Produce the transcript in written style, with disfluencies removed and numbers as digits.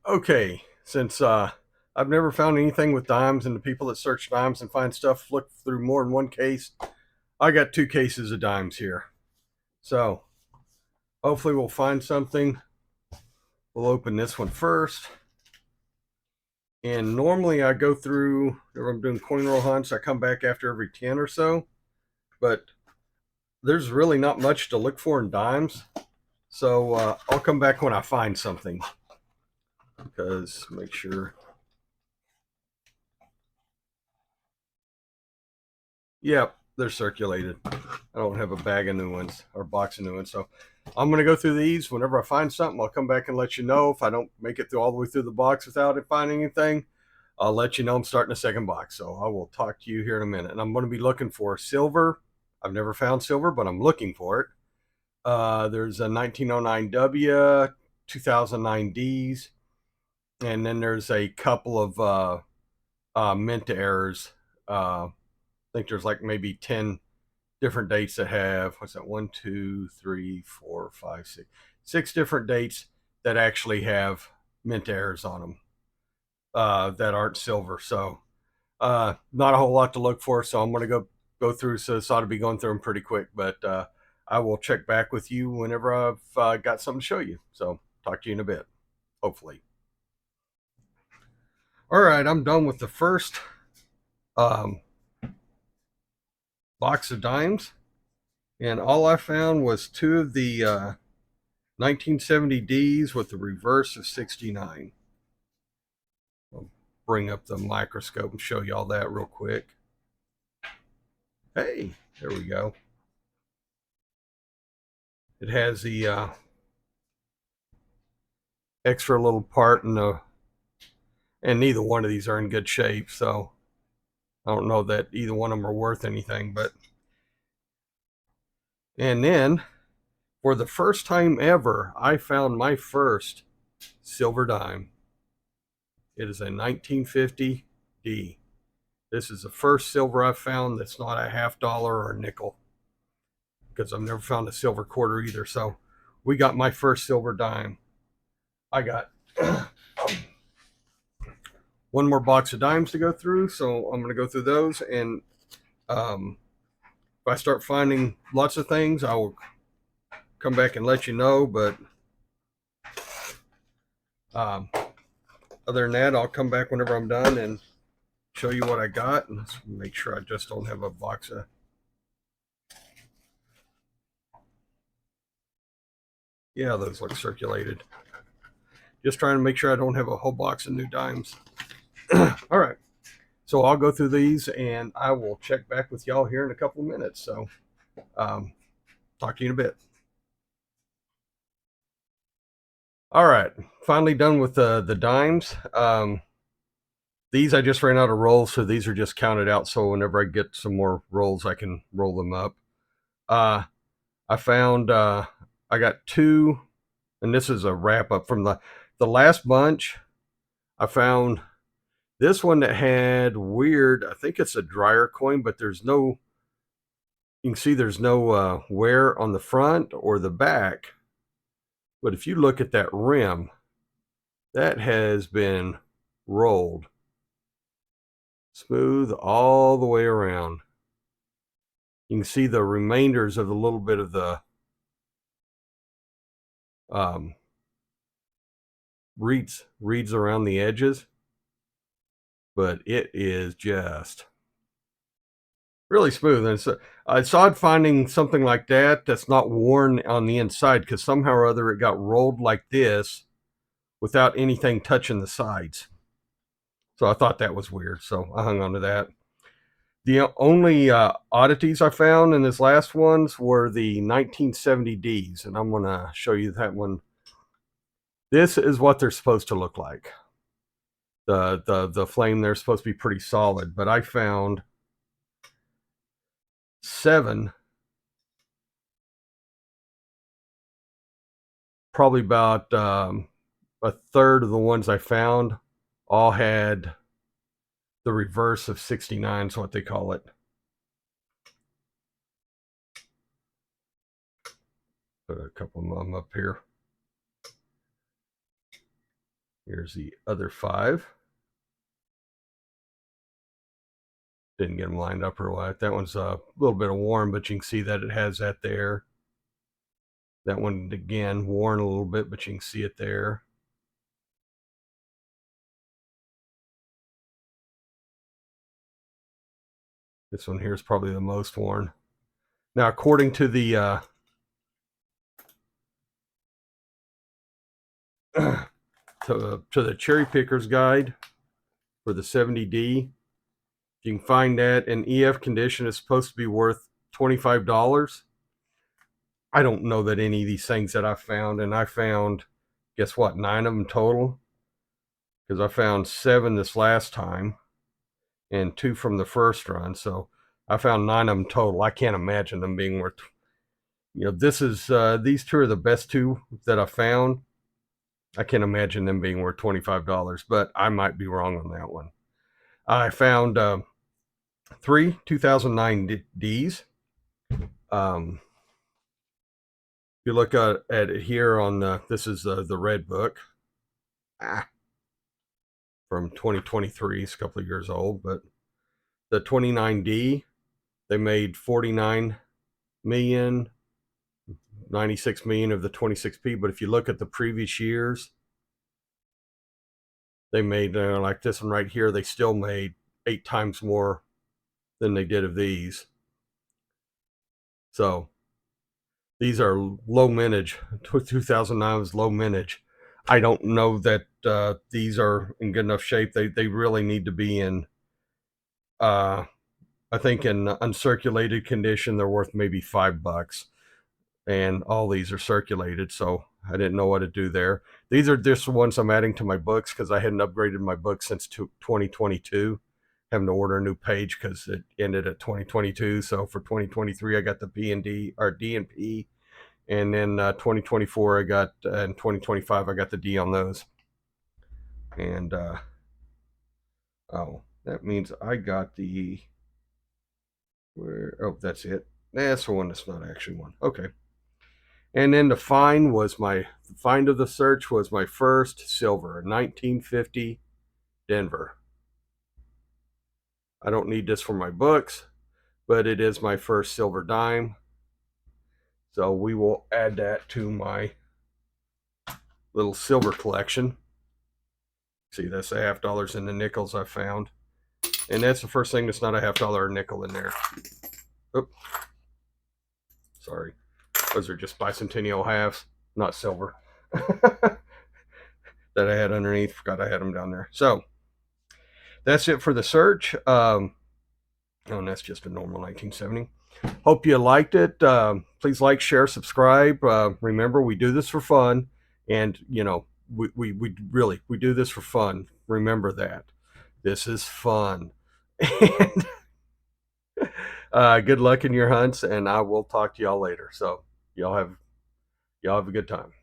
Okay, since I've never found anything with dimes, and the people that search dimes and find stuff look through more than one case, I got two cases of dimes here. So hopefully we'll find something. We'll open this one first. And normally I go through, if I'm doing coin roll hunts, I come back after every 10 or so. But there's really not much to look for in dimes. So I'll come back when I find something. Because make sure. Yep, they're circulated. I don't have a bag of new ones or a box of new ones. So I'm going to go through these. Whenever I find something, I'll come back and let you know. If I don't make it through all the way through the box without it finding anything, I'll let you know I'm starting a second box. So I will talk to you here in a minute. And I'm going to be looking for silver. I've never found silver, but I'm looking for it. There's a 1909 W, 2009 Ds, and then there's a couple of mint errors. I think there's like maybe 10 different dates that have, what's that, one, two, three, four, five, six different dates that actually have mint errors on them that aren't silver. So not a whole lot to look for. So I'm going to go through. So this ought to be going through them pretty quick, but I will check back with you whenever I've got something to show you. So talk to you in a bit, hopefully. All right, I'm done with the first um, box of dimes, and all I found was two of the 1970 Ds with the reverse of 69. I'll bring up the microscope and show you all that real quick. Hey, there we go. It has the extra little part in the, and neither one of these are in good shape, so I don't know that either one of them are worth anything. But and then for the first time ever, I found my first silver dime. It is a 1950 D. This is the first silver I've found that's not a $50 or a nickel, because I've never found a silver quarter either. So we got my first silver dime. I got one more box of dimes to go through, so I'm going to go through those. And if I start finding lots of things, I will come back and let you know. But um, other than that, I'll come back whenever I'm done and show you what I got, and let's make sure I just don't have a box of. Yeah, those look circulated. Just trying to make sure I don't have a whole box of new dimes. All right. So I'll go through these and I will check back with y'all here in a couple of minutes. So talk to you in a bit. All right. Finally done with the dimes. These I just ran out of rolls, so these are just counted out. So whenever I get some more rolls, I can roll them up. I found I got two, and this is a wrap up from the last bunch. I found this one that had weird, I think it's a dryer coin, but there's no, you can see there's no wear on the front or the back. But if you look at that rim, that has been rolled smooth all the way around. You can see the remainders of a little bit of the um, reeds around the edges, but it is just really smooth. And so it's odd finding something like that that's not worn on the inside, because somehow or other it got rolled like this without anything touching the sides. So I thought that was weird. So I hung on to that. The only oddities I found in this last ones were the 1970 Ds, and I'm going to show you that one. This is what they're supposed to look like. The flame there is supposed to be pretty solid, but I found 7, probably about a third of the ones I found all had the reverse of 69 is what they call it. Put a couple of them up here. Here's the other 5. Didn't get them lined up or what. That one's a little bit of worn, but you can see that it has that there. That one, again, worn a little bit, but you can see it there. This one here is probably the most worn. Now, according to the to the Cherry Picker's Guide for the 70D, you can find that in EF condition is supposed to be worth $25. I don't know that any of these things that I found, and I found, guess what, 9 of them total, because I found 7 this last time and 2 from the first run. So I found 9 of them total. I can't imagine them being worth, this is, these 2 are the best 2 that I found. I can't imagine them being worth $25, but I might be wrong on that one. I found 3 2009 Ds. If you look at it here on this is the red book from 2023. It's a couple of years old, but the 29D, they made 49 million, 96 million of the 26P. But if you look at the previous years, they made like this one right here, they still made 8 times more than they did of these. So these are low mintage. 2009 was low mintage. I don't know that these are in good enough shape. They really need to be in, I think in uncirculated condition, they're worth maybe $5. And all these are circulated, so I didn't know what to do there. These are just the ones I'm adding to my books because I hadn't upgraded my book since 2022. Having to order a new page because it ended at 2022. So for 2023, I got the P and D or D and P, and then 2024 I got, and 2025 I got the D on those. And oh, that means I got the where? Oh, that's it. That's the one that's not actually one. Okay. And then the find of the search was my first silver, 1950 Denver. I don't need this for my books, but it is my first silver dime. So we will add that to my little silver collection. See, that's the $half and the nickels I found. And that's the first thing that's not a $half or nickel in there. Oop. Sorry. Those are just bicentennial halves, not silver. That I had underneath. Forgot I had them down there. So that's it for the search. Oh, and that's just a normal 1970. Hope you liked it. Please like, share, subscribe. Remember, we do this for fun, and we really we do this for fun. Remember that this is fun. And good luck in your hunts, and I will talk to y'all later. So y'all have a good time.